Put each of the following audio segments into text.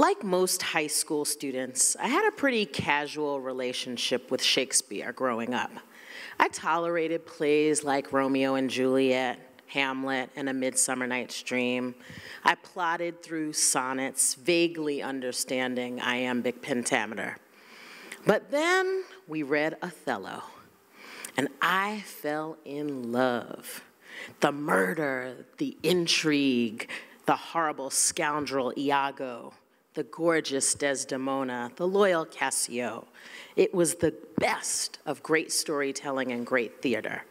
Like most high school students, I had a pretty casual relationship with Shakespeare growing up. I tolerated plays like Romeo and Juliet, Hamlet, and A Midsummer Night's Dream. I plodded through sonnets, vaguely understanding iambic pentameter. But then we read Othello, and I fell in love. The murder, the intrigue, the horrible scoundrel Iago, the gorgeous Desdemona, the loyal Cassio. It was the best of great storytelling and great theater.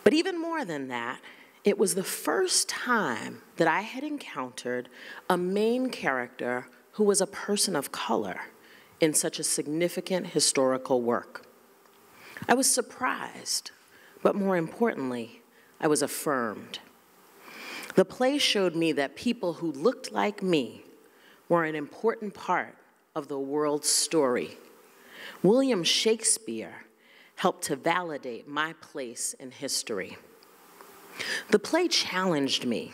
But even more than that, it was the first time that I had encountered a main character who was a person of color in such a significant historical work. I was surprised, but more importantly, I was affirmed. The play showed me that people who looked like me were an important part of the world's story. William Shakespeare helped to validate my place in history. The play challenged me.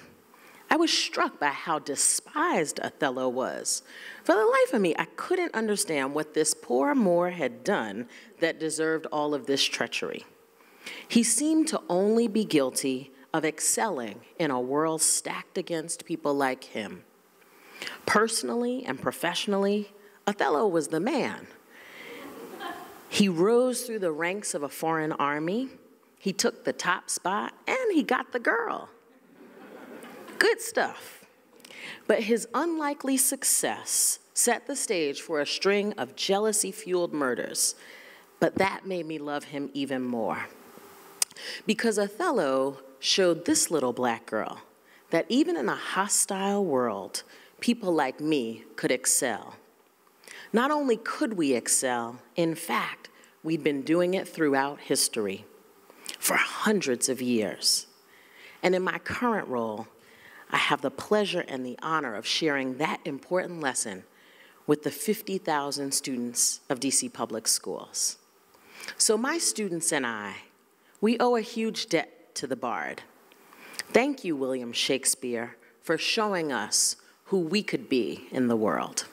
I was struck by how despised Othello was. For the life of me, I couldn't understand what this poor Moor had done that deserved all of this treachery. He seemed to only be guilty of excelling in a world stacked against people like him. Personally and professionally, Othello was the man. He rose through the ranks of a foreign army, he took the top spot, and he got the girl. Good stuff. But his unlikely success set the stage for a string of jealousy-fueled murders, but that made me love him even more. Because Othello showed this little black girl that even in a hostile world, people like me could excel. Not only could we excel, in fact, we'd been doing it throughout history for hundreds of years. And in my current role, I have the pleasure and the honor of sharing that important lesson with the 50,000 students of DC Public Schools. So my students and I, we owe a huge debt to the Bard. Thank you, William Shakespeare, for showing us who we could be in the world.